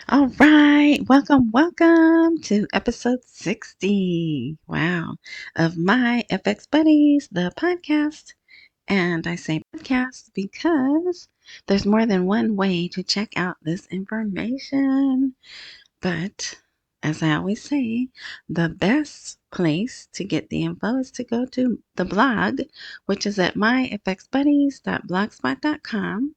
All right, welcome to episode 60. Wow, of my FX Buddies, the podcast. And I say podcast because there's more than one way to check out this information. But as I always say, the best place to get the info is to go to the blog, which is at myfxbuddies.blogspot.com.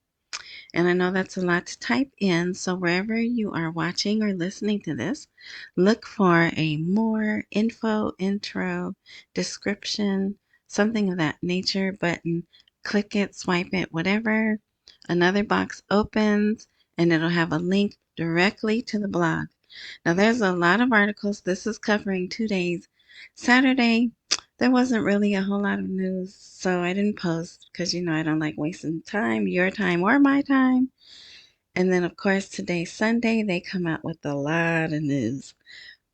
And I know that's a lot to type in, so wherever you are watching or listening to this, look for a more info, intro, description, something of that nature button. Click it, swipe it, whatever. Another box opens and it'll have a link directly to the blog. Now, there's a lot of articles. This is covering 2 days. Saturday, there wasn't really a whole lot of news, so I didn't post because, I don't like wasting time, your time, or my time. And then, of course, today, Sunday, they come out with a lot of news.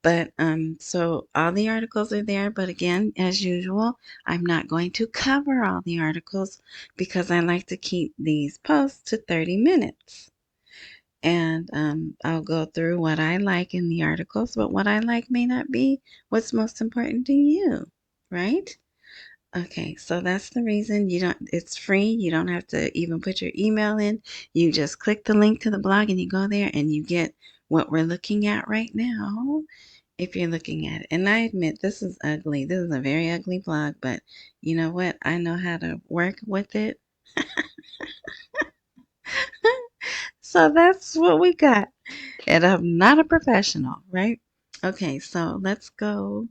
But so all the articles are there. But again, as usual, I'm not going to cover all the articles because I like to keep these posts to 30 minutes. And I'll go through what I like in the articles, but what I like may not be what's most important to you, right? Okay, so that's the reason it's free. You don't have to even put your email in. You just click the link to the blog and you go there and you get what we're looking at right now if you're looking at it. And I admit this is ugly. This is a very ugly blog, but you know what? I know how to work with it. So that's what we got. And I'm not a professional, right? Okay, so let's go.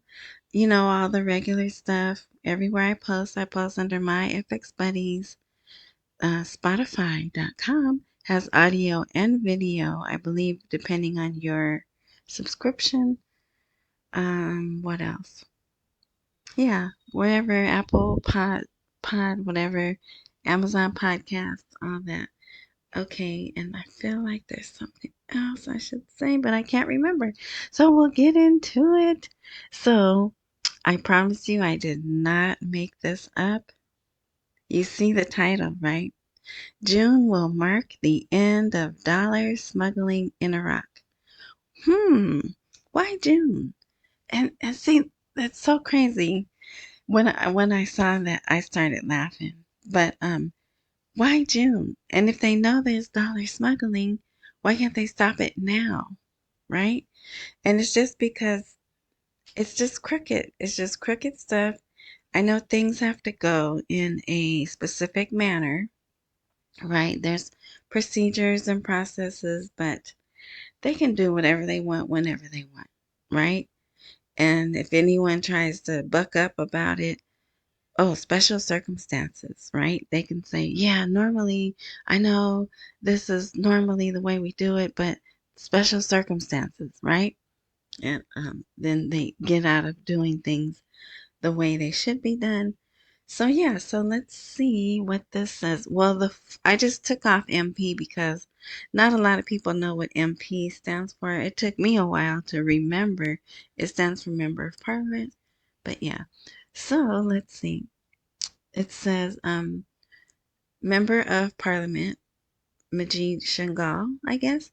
All the regular stuff. Everywhere I post under my FX Buddies. Spotify.com has audio and video, I believe, depending on your subscription. What else? Yeah, wherever Apple whatever, Amazon Podcasts, all that. Okay, and I feel like there's something else I should say, but I can't remember. So we'll get into it. So I promise you, I did not make this up. You see the title, right? June will mark the end of dollar smuggling in Iraq. Why June? And see, that's so crazy. When I saw that, I started laughing. But why June? And if they know there's dollar smuggling, why can't they stop it now? Right? And it's just because it's just crooked. It's just crooked stuff. I know things have to go in a specific manner, right? There's procedures and processes, but they can do whatever they want whenever they want, right? And if anyone tries to buck up about it, oh, special circumstances, right? They can say, yeah, normally, I know this is normally the way we do it, but special circumstances, right? And then they get out of doing things the way they should be done. So yeah, so let's see what this says. Well, I just took off MP because not a lot of people know what MP stands for. It took me a while to remember. It stands for Member of Parliament. But yeah. So let's see. It says Member of Parliament Majid Shingal, I guess,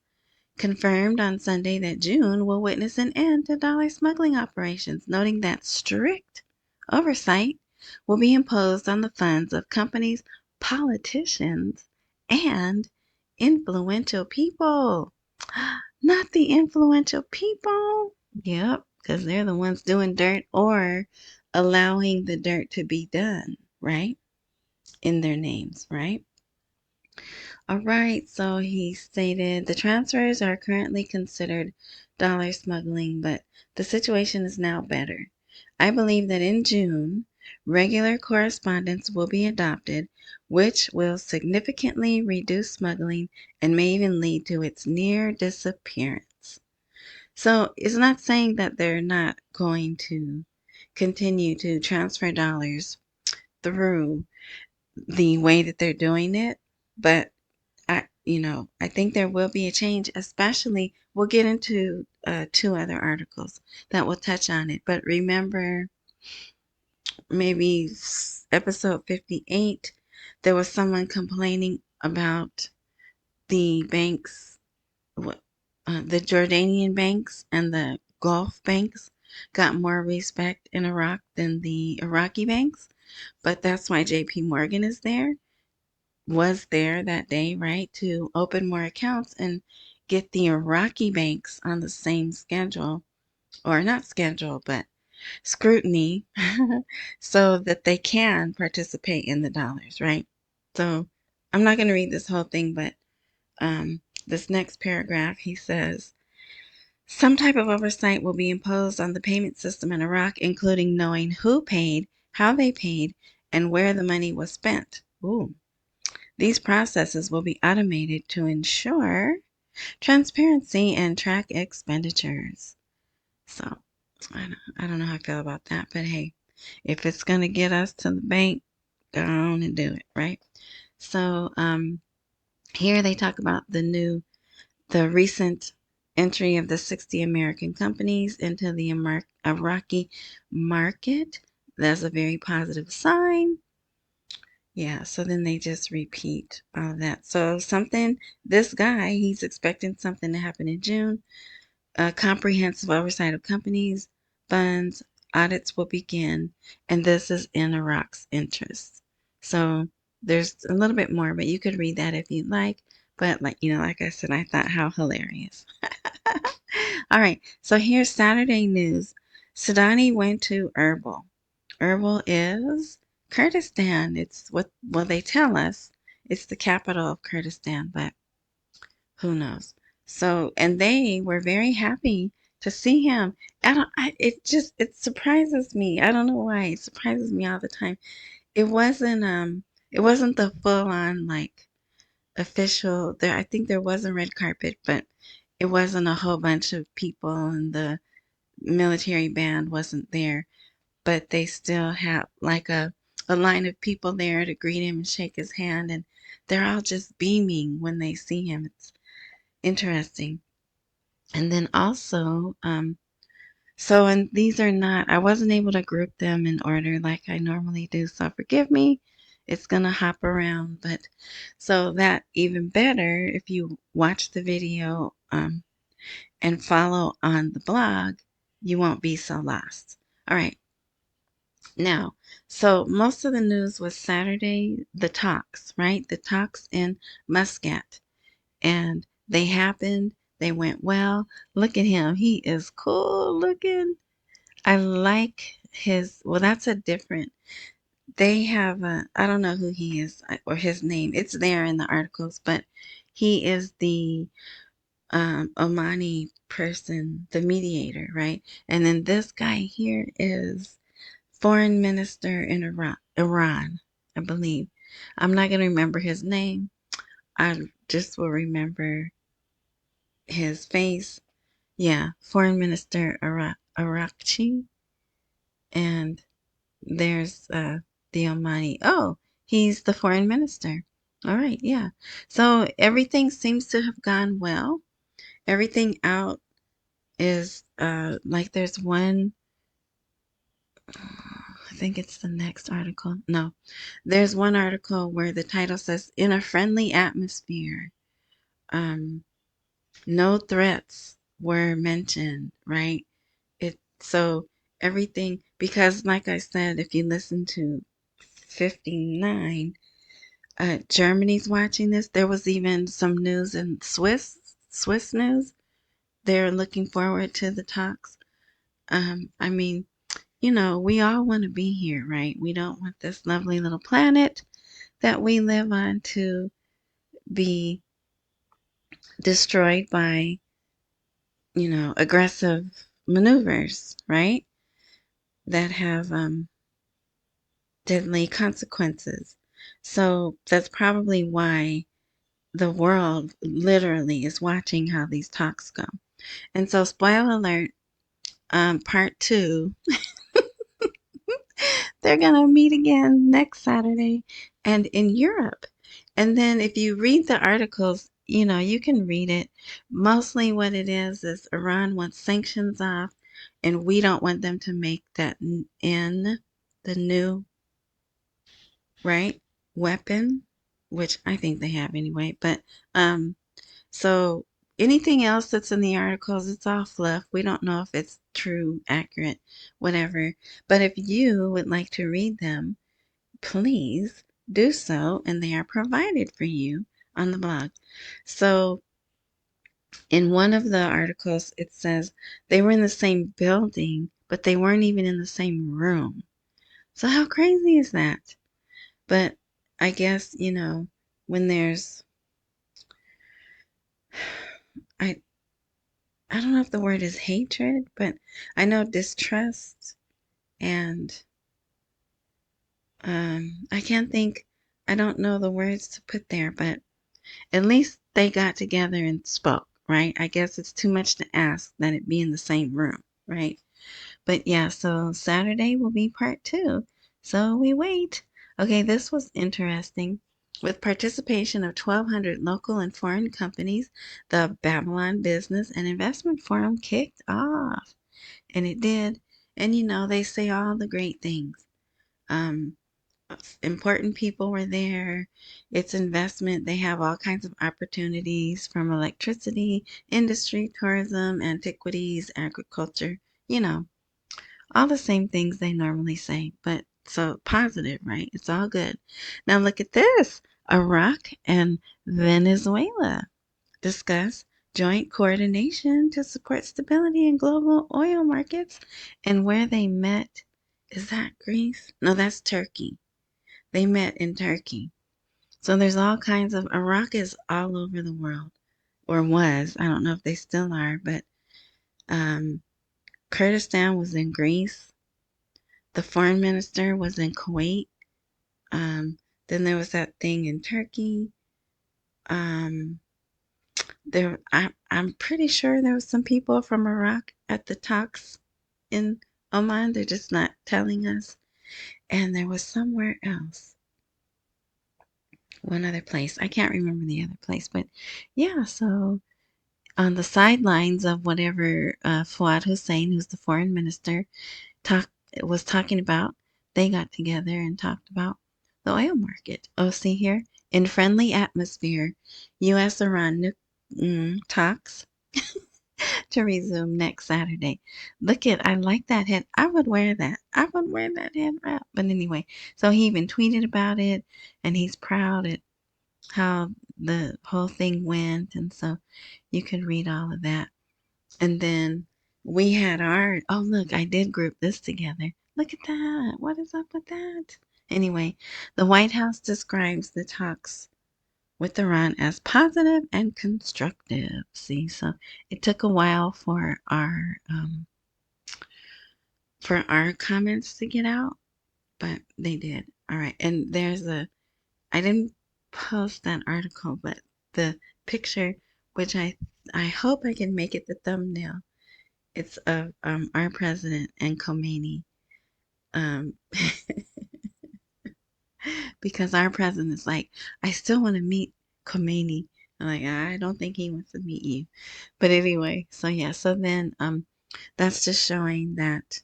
confirmed on Sunday that June will witness an end to dollar smuggling operations, noting that strict oversight will be imposed on the funds of companies, politicians, and influential people. Not the influential people. Yep, because they're the ones doing dirt or allowing the dirt to be done, right? In their names, right? All right, so he stated the transfers are currently considered dollar smuggling, but the situation is now better. I believe that in June, regular correspondence will be adopted, which will significantly reduce smuggling and may even lead to its near disappearance. So it's not saying that they're not going to continue to transfer dollars through the way that they're doing it, but I think there will be a change, especially we'll get into two other articles that will touch on it. But remember, maybe episode 58, there was someone complaining about the banks, the Jordanian banks and the Gulf banks got more respect in Iraq than the Iraqi banks. But that's why JP Morgan was there that day, right, to open more accounts and get the Iraqi banks on the same schedule, or not schedule, but scrutiny, so that they can participate in the dollars, right? So I'm not going to read this whole thing, but this next paragraph, he says, some type of oversight will be imposed on the payment system in Iraq, including knowing who paid, how they paid, and where the money was spent. Ooh. These processes will be automated to ensure transparency and track expenditures. So, I don't know how I feel about that, but hey, if it's going to get us to the bank, go on and do it, right? So, here they talk about the recent entry of the 60 American companies into the Iraqi market. That's a very positive sign. Yeah, so then they just repeat all of that. So this guy, he's expecting something to happen in June. Comprehensive oversight of companies, funds, audits will begin, and this is in Iraq's interest. So there's a little bit more, but you could read that if you'd like. But like I said, I thought how hilarious. All right, so here's Saturday news. Sudani went to Erbil. Erbil is Kurdistan. It's well, they tell us it's the capital of Kurdistan, but who knows? So, and they were very happy to see him. It surprises me. I don't know why. It surprises me all the time. It wasn't the full on like official there. I think there was a red carpet, but it wasn't a whole bunch of people and the military band wasn't there, but they still have like a line of people there to greet him and shake his hand, and they're all just beaming when they see him. It's interesting. And then also, and these are not, I wasn't able to group them in order like I normally do, so forgive me. It's going to hop around, but so that even better, if you watch the video and follow on the blog, you won't be so lost. All right. Now, so most of the news was Saturday, the talks, right? The talks in Muscat. And they happened. They went well. Look at him. He is cool looking. I like well, that's a different, they have I don't know who he is or his name. It's there in the articles, but he is the Omani person, the mediator, right? And then this guy here is foreign minister in Iran, I believe. I'm not going to remember his name. I just will remember his face. Yeah, foreign minister Arakchi. And there's the Omani. Oh, he's the foreign minister. All right, yeah. So everything seems to have gone well. Everything out is like there's one, I think it's the next article. No, there's one article where the title says, in a friendly atmosphere. Um, no threats were mentioned, right? So everything, because like I said, if you listen to 59, Germany's watching this. There was even some news in Swiss news. They're looking forward to the talks. I mean, we all want to be here, right? We don't want this lovely little planet that we live on to be destroyed by, aggressive maneuvers, right? That have deadly consequences. So that's probably why the world literally is watching how these talks go. And so, spoiler alert, part two, they're going to meet again next Saturday and in Europe. And then if you read the articles, you can read it. Mostly what it is Iran wants sanctions off, and we don't want them to make that in the new, right, weapon, which I think they have anyway. But so anything else that's in the articles, it's all fluff. We don't know if it's true, accurate, whatever. But if you would like to read them, please do so, and they are provided for you on the blog. So in one of the articles, it says they were in the same building, but they weren't even in the same room. So how crazy is that? But I guess, when there's, I, I don't know if the word is hatred, but I know distrust and I can't think, I don't know the words to put there, but at least they got together and spoke, right? I guess it's too much to ask that it be in the same room, right? But yeah, so Saturday will be part 2. So we wait. Okay, this was interesting. With participation of 1,200 local and foreign companies, the Babylon Business and Investment Forum kicked off. And it did. And they say all the great things. Um, Important people were there. It's investment. They have all kinds of opportunities from electricity, industry, tourism, antiquities, agriculture, you know, all the same things they normally say, but so positive, right? It's all good. Now look at this. Iraq and Venezuela discuss joint coordination to support stability in global oil markets. And where they met, is that Greece? No, that's Turkey. They met in Turkey. So there's all kinds of, Iraq is all over the world, or was. I don't know if they still are, but um, Kurdistan was in Greece. The foreign minister was in Kuwait. Um, then there was that thing in Turkey. Um, I'm pretty sure there was some people from Iraq at the talks in Oman. They're just not telling us. And there was somewhere else, one other place. I can't remember the other place, but yeah. So on the sidelines of whatever Fuad Hussein, who's the foreign minister, talk was talking about, they got together and talked about the oil market. Oh, see here, in friendly atmosphere, U.S.-Iran talks to resume next Saturday. Look at, I like that head. I would wear that. I would wear that head wrap. But anyway, so he even tweeted about it, and he's proud at how the whole thing went, and so you could read all of that. And then we had our, oh, look, I did group this together. Look at that. What is up with that? Anyway, the White House describes the talks with Iran as positive and constructive. See, so it took a while for our comments to get out, but they did. All right, and I didn't post that article, but the picture, which I hope I can make it the thumbnail. It's of our president and Khomeini. Um, because our president is like, I still want to meet Khomeini. I'm like, I don't think he wants to meet you. But anyway, so yeah, so then that's just showing that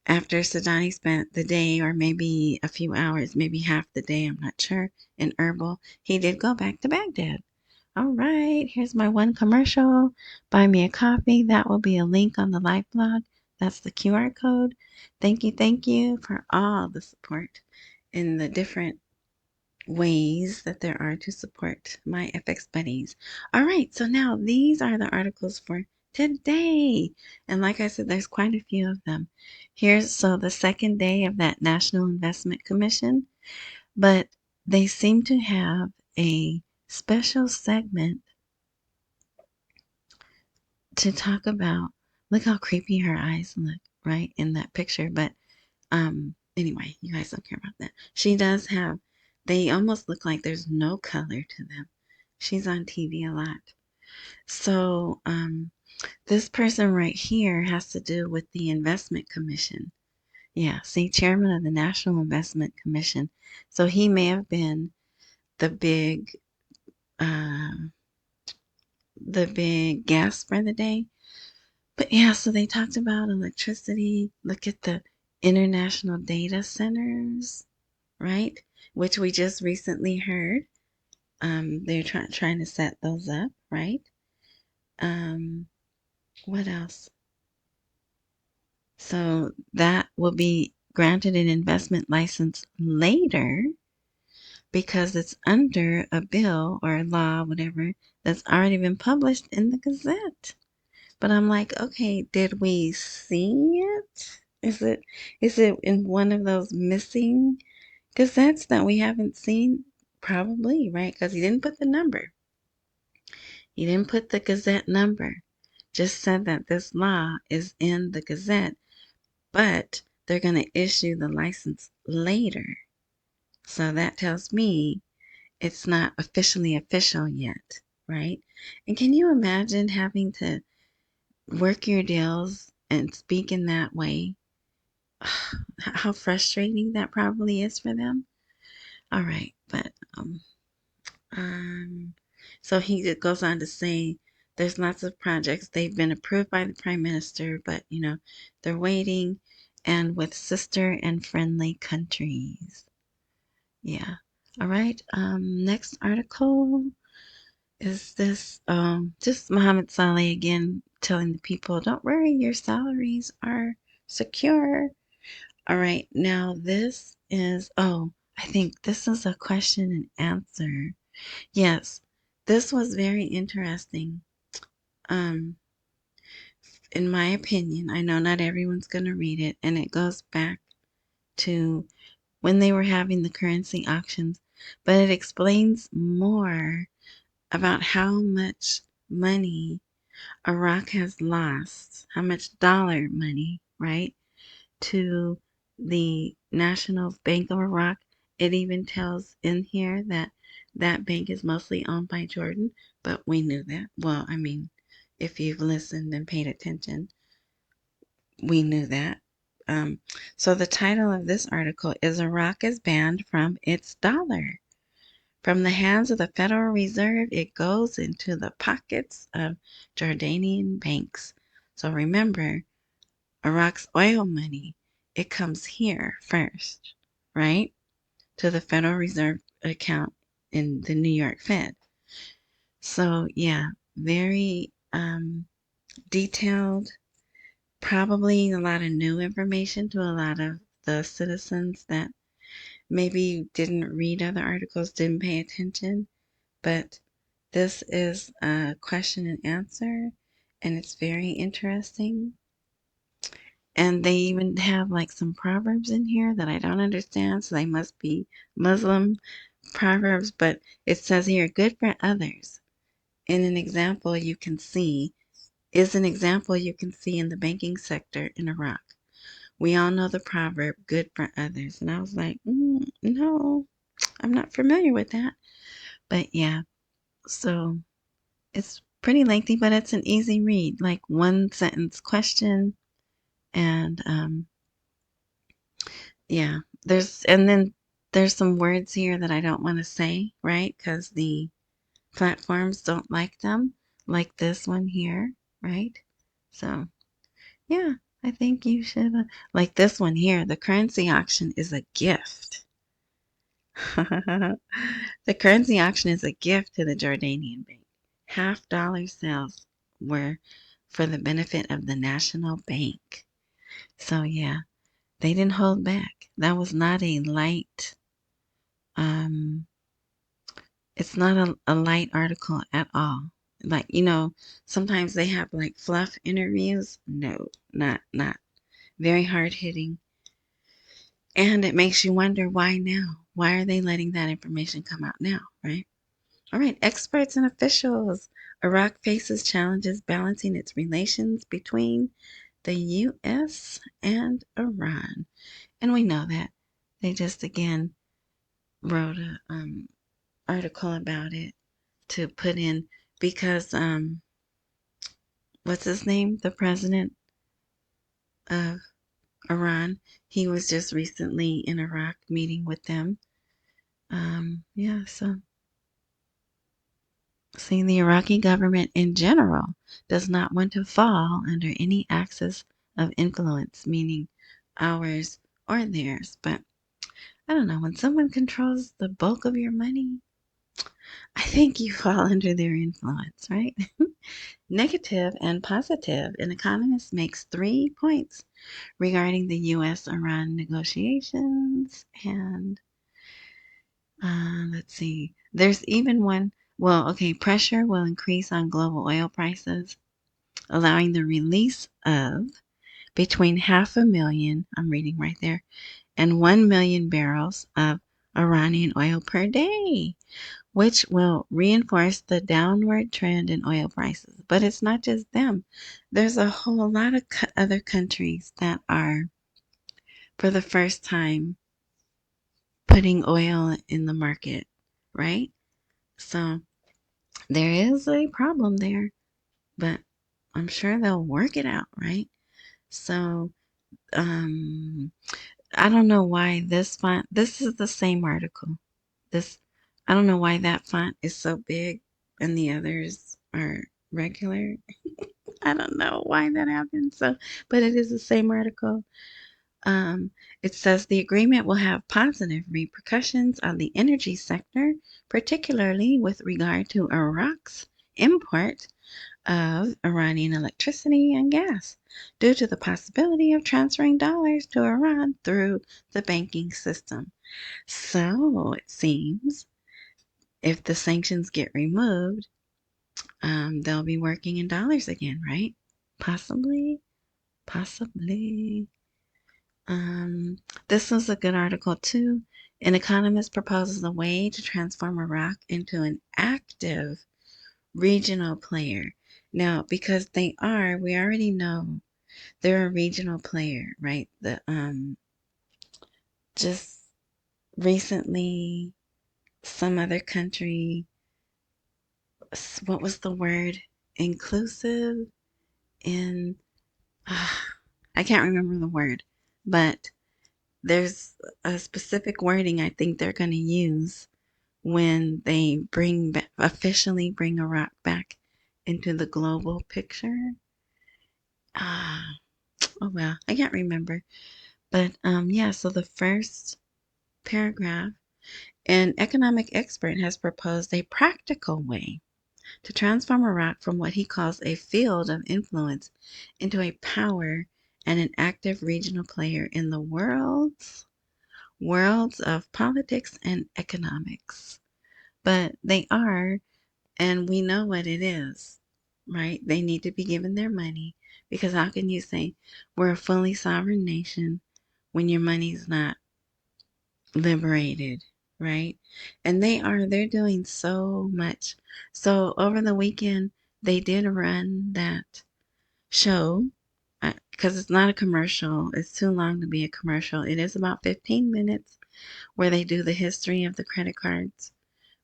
after Sudani spent the day, or maybe a few hours, maybe half the day, I'm not sure, in Erbil, he did go back to Baghdad. All right, here's my one commercial. Buy me a coffee. That will be a link on the live blog. That's the QR code. Thank you for all the support in the different ways that there are to support my FX buddies. All right, so now these are the articles for today. And like I said, there's quite a few of them. Here's so the second day of that National Investment Commission, but they seem to have a special segment to talk about. Look how creepy her eyes look, right, in that picture. But anyway, you guys don't care about that. She does have, they almost look like there's no color to them. She's on TV a lot. So this person right here has to do with the investment commission. Yeah, see, chairman of the National Investment Commission. So he may have been the big uh the big gas for the day. But yeah, so they talked about electricity. Look at the international data centers, right? Which we just recently heard. They're trying to set those up, right? Um, what else? So that will be granted an investment license later because it's under a bill or a law, whatever, that's already been published in the Gazette. But I'm like, okay, did we see it? Is it in one of those missing gazettes that we haven't seen? Probably, right? Because he didn't put the number. He didn't put the Gazette number. Just said that this law is in the Gazette, but they're going to issue the license later. So that tells me it's not officially official yet, right? And can you imagine having to work your deals and speak in that way? How frustrating that probably is for them. All right, but um, so he goes on to say there's lots of projects. They've been approved by the prime minister, but they're waiting, and with sister and friendly countries. Yeah. All right. Next article is this. Just Mohammed Saleh again telling the people, don't worry, your salaries are secure. All right, now this is, I think this is a question and answer. Yes, this was very interesting. Um, in my opinion, I know not everyone's going to read it, and it goes back to when they were having the currency auctions, but it explains more about how much money Iraq has lost, how much dollar money, right? To the National Bank of Iraq. It even tells in here that that bank is mostly owned by Jordan, but we knew that. Well, I mean, if you've listened and paid attention, we knew that. Um, so the title of this article is Iraq is banned from its dollar. From the hands of the Federal Reserve, it goes into the pockets of Jordanian banks. So remember, Iraq's oil money, it comes here first, right? To the Federal Reserve account in the New York Fed. So, yeah, very detailed, probably a lot of new information to a lot of the citizens that maybe didn't read other articles, didn't pay attention. But this is a question and answer, and it's very interesting. And they even have like some proverbs in here that I don't understand, so they must be Muslim proverbs, but it says here, good for others. In an example you can see, is an example you can see in the banking sector in Iraq. We all know the proverb, good for others. And I was like, no, I'm not familiar with that. But yeah, so it's pretty lengthy, but it's an easy read, like one sentence question. And yeah, there's some words here that I don't want to say, right? Because the platforms don't like them, like this one here, right? So yeah, I think you should, like this one here, the currency auction is a gift. The currency auction is a gift to the Jordanian bank. $50 sales were for the benefit of the national bank. So yeah, they didn't hold back. That was not a light, um, it's not a light article at all. Like, sometimes they have like fluff interviews. No, not. Very hard hitting. And it makes you wonder why now? Why are they letting that information come out now, right? All right, experts and officials. Iraq faces challenges balancing its relations between the U.S. and Iran. And we know that. They just again wrote a article about it to put in because what's his name? The president of Iran. He was just recently in Iraq meeting with them. Yeah, so seeing the Iraqi government in general does not want to fall under any axis of influence, meaning ours or theirs. But I don't know, when someone controls the bulk of your money, I think you fall under their influence, right? Negative and positive. An economist makes 3 points regarding the U.S. Iran negotiations. And let's see. There's even one. Well, okay, pressure will increase on global oil prices, allowing the release of between 500,000, I'm reading right there, and 1 million barrels of Iranian oil per day, which will reinforce the downward trend in oil prices. But it's not just them. There's a whole lot of other countries that are, for the first time, putting oil in the market, right? So there is a problem there, but I'm sure they'll work it out, right? So, um, I don't know why this font, this is the same article. This, I don't know why that font is so big and the others are regular. I don't know why that happened. So, but it is the same article. Um, it says the agreement will have positive repercussions on the energy sector, particularly with regard to Iraq's import of Iranian electricity and gas, due to the possibility of transferring dollars to Iran through the banking system. So it seems if the sanctions get removed, they'll be working in dollars again, right? Possibly, possibly. This was a good article too. An economist proposes a way to transform Iraq into an active regional player. Now, because we already know they're a regional player, right? The just recently some other country, what was the word? Inclusive in I can't remember the word, but there's a specific wording I think they're going to use when they officially bring Iraq back into the global picture. Ah, oh well, I can't remember. But yeah, so the first paragraph, an economic expert has proposed a practical way to transform Iraq from what he calls a field of influence into a power and an active regional player in the worlds of politics and economics. But they are, and we know what it is, right? They need to be given their money, because how can you say we're a fully sovereign nation when your money's not liberated, right? And they're doing so much. So over the weekend, they did run that show, because it's not a commercial. It's too long to be a commercial. It is about 15 minutes where they do the history of the credit cards,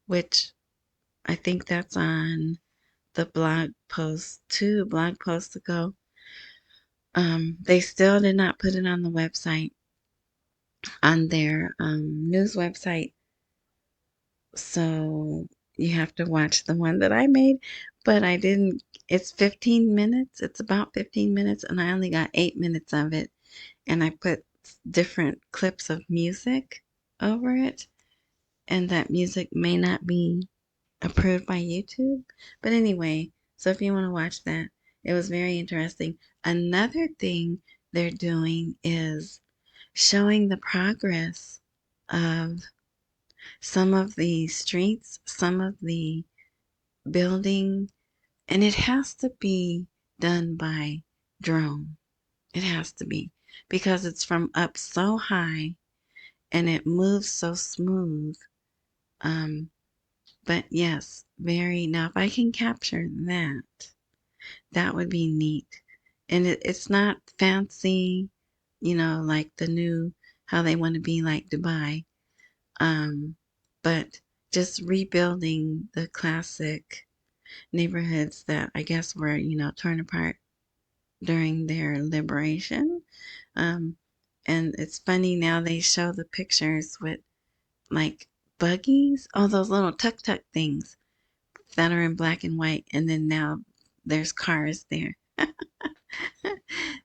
which I think that's on the blog post, 2 blog posts ago. They still did not put it on the website, on their news website. So you have to watch the one that I made, but I didn't. It's 15 minutes. It's about 15 minutes, and I only got 8 minutes of it. And I put different clips of music over it, and that music may not be approved by YouTube. But anyway, so if you want to watch that, it was very interesting. Another thing they're doing is showing the progress of some of the streets, some of the building, and it has to be done by drone. It has to be, because it's from up so high and it moves so smooth. Um, but yes, very. Now, if I can capture that, that would be neat. And it's not fancy, like the new, how they want to be like Dubai. Um, but just rebuilding the classic neighborhoods that I guess were, torn apart during their liberation. Um, and it's funny now they show the pictures with like buggies, all those little tuk tuk things that are in black and white, and then now there's cars there.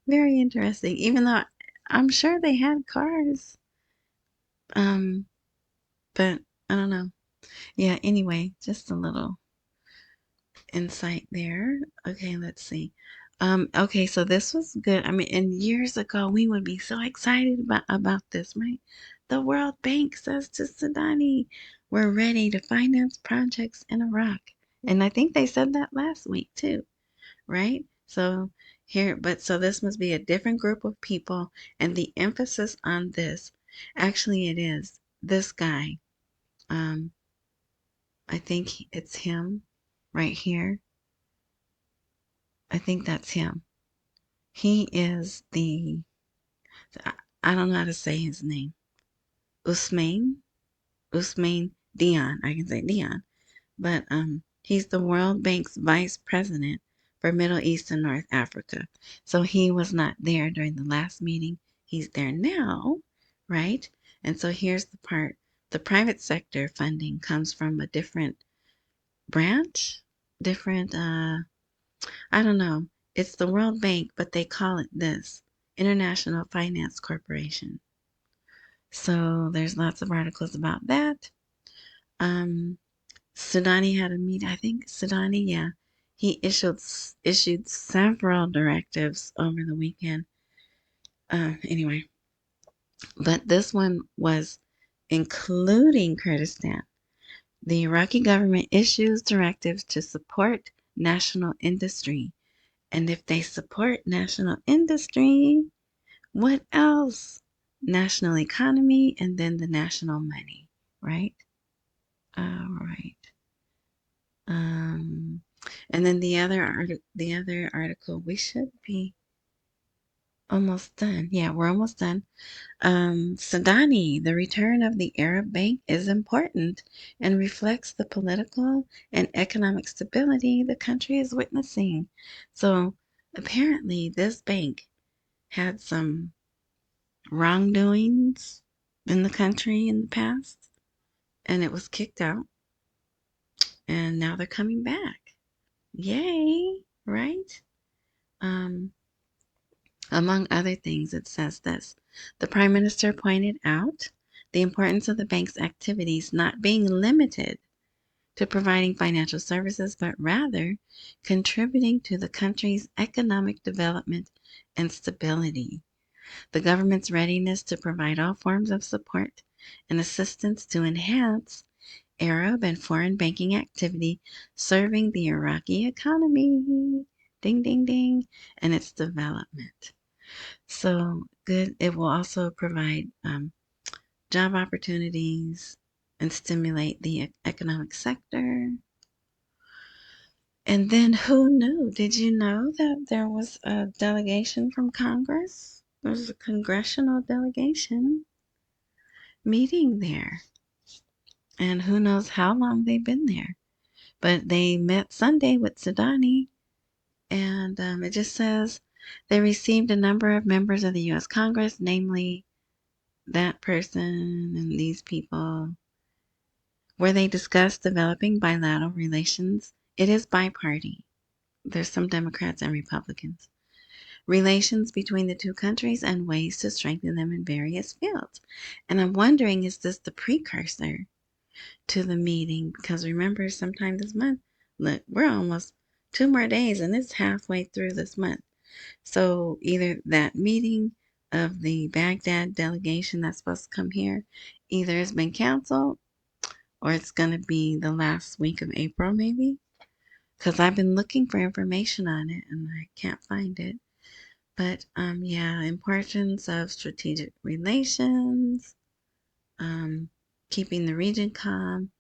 Very interesting. Even though I'm sure they had cars, um, but I don't know. Yeah, anyway, just a little insight there. Okay, let's see. Okay, so this was good. I mean, and years ago we would be so excited about this, right? The World Bank says to Sudani, we're ready to finance projects in Iraq. And I think they said that last week too, right? So here, but so this must be a different group of people, and the emphasis on this, actually it is this guy. Um, I think it's him right here. I think that's him. He is I don't know how to say his name. Usman, Usman Dion. I can say Dion, but he's the World Bank's vice president for Middle East and North Africa. So he was not there during the last meeting. He's there now, right? And so here's the part: the private sector funding comes from a different branch, different I don't know. It's the World Bank, but they call it this International Finance Corporation. So there's lots of articles about that. Um, Sudani had a meeting. I think Sudani, yeah, he issued several directives over the weekend. Anyway, but this one was including Kurdistan. The Iraqi government issues directives to support national industry. And if they support national industry, what else? National economy and then the national money, right? All right. Um, and then the other article, we should be almost done. Yeah, we're almost done. Sudani, the return of the Arab Bank is important and reflects the political and economic stability the country is witnessing. So apparently, this bank had some wrongdoings in the country in the past, and it was kicked out, and now they're coming back. Yay, right? Um, Among other things, it says this: the Prime Minister pointed out the importance of the bank's activities not being limited to providing financial services, but rather contributing to the country's economic development and stability. The government's readiness to provide all forms of support and assistance to enhance Arab and foreign banking activity serving the Iraqi economy, ding, ding, ding, and its development. So good. It will also provide job opportunities and stimulate the economic sector. And then who knew? Did you know that there was a delegation from Congress? There's a congressional delegation meeting there. And who knows how long they've been there. But they met Sunday with Sudani. And it just says they received a number of members of the U.S. Congress, namely that person and these people, where they discussed developing bilateral relations. It is bi-party. There's some Democrats and Republicans. Relations between the two countries and ways to strengthen them in various fields. And I'm wondering, is this the precursor to the meeting? Because remember, sometime this month, look, we're almost 2 more days and it's halfway through this month. So either that meeting of the Baghdad delegation that's supposed to come here either has been canceled or it's going to be the last week of April, maybe. Because I've been looking for information on it and I can't find it. But yeah, importance of strategic relations, keeping the region calm,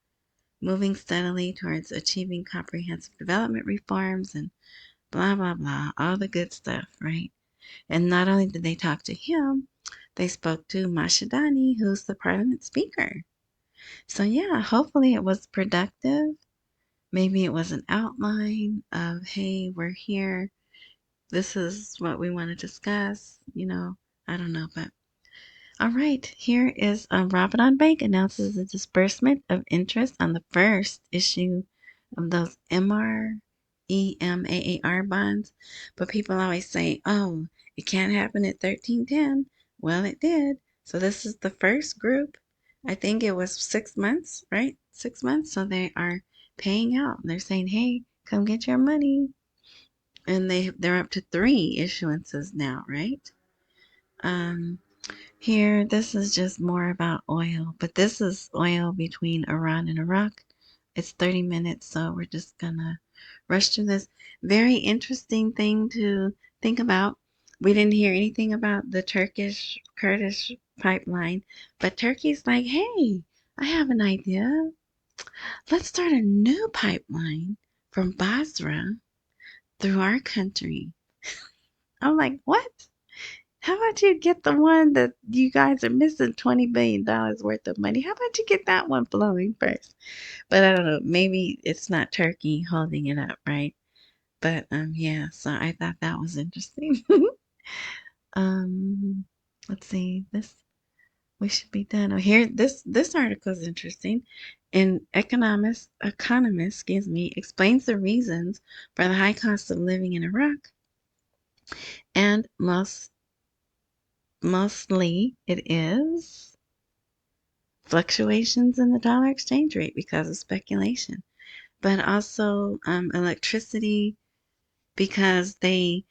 moving steadily towards achieving comprehensive development reforms, and blah, blah, blah, all the good stuff, right? And not only did they talk to him, they spoke to Mashadani, who's the parliament speaker. So yeah, hopefully it was productive. Maybe it was an outline of, hey, we're here. This is what we want to discuss. I don't know, but all right. Here is Ramadan Bank announces the disbursement of interest on the first issue of those EMAAR bonds. But people always say, oh, it can't happen at 1310. Well, it did. So this is the first group I think it was 6 months, right? 6 months. So they are paying out. They're saying, "Hey, come get your money," and they're up to 3 issuances now, right? Um, Here, this is just more about oil, but this is oil between Iran and Iraq. It's 30 minutes, so we're just gonna rush through this. Very interesting thing to think about. We didn't hear anything about the Turkish Kurdish pipeline, but Turkey's like, hey, I have an idea. Let's start a new pipeline from Basra through our country. I'm like, what? How about you get the one that you guys are missing $20 billion worth of money? How about you get that one flowing first? But I don't know. Maybe it's not Turkey holding it up, right? But yeah. So I thought that was interesting. um, let's see. This we should be done. Oh, here. This article is interesting. An economist, excuse me, explains the reasons for the high cost of living in Iraq, and mostly it is fluctuations in the dollar exchange rate because of speculation, but also electricity because a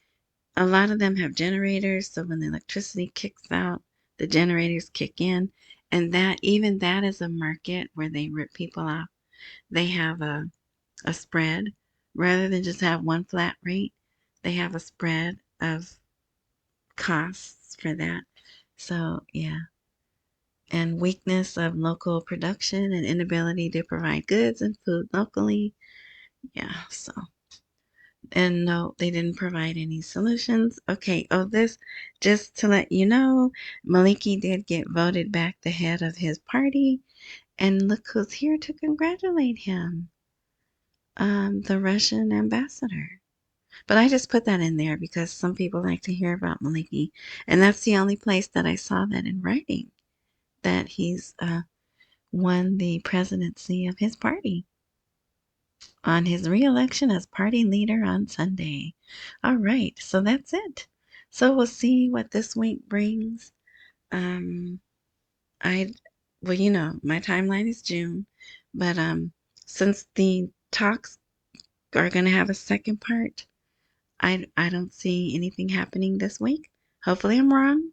lot of them have generators. So when the electricity kicks out, the generators kick in, and that is a market where they rip people off. They have a spread rather than just have one flat rate. They have a spread of costs for that. So yeah, and weakness of local production and inability to provide goods and food locally. Yeah, so, and no, they didn't provide any solutions. Okay, oh, this, just to let you know, Maliki did get voted back the head of his party, and look who's here to congratulate him, the Russian ambassador. But I just put that in there because some people like to hear about Maliki, and that's the only place that I saw that in writing, that he's won the presidency of his party on his reelection as party leader on Sunday. All right, so that's it. So we'll see what this week brings. Um, I, well, my timeline is June, but since the talks are going to have a second part, I don't see anything happening this week. Hopefully, I'm wrong,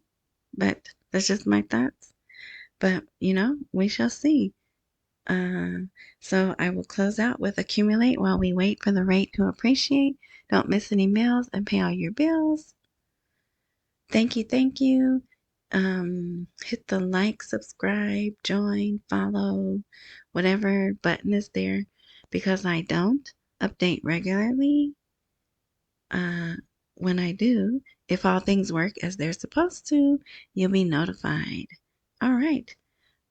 but that's just my thoughts. But we shall see. Uh, so I will close out with accumulate while we wait for the rate to appreciate. Don't miss any meals and pay all your bills. Thank you, thank you. Hit the like, subscribe, join, follow, whatever button is there, because I don't update regularly. Uh, when I do, if all things work as they're supposed to, you'll be notified. All right.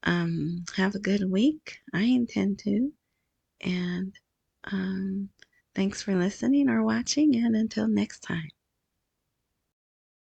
Have a good week. I intend to. And thanks for listening or watching, and until next time.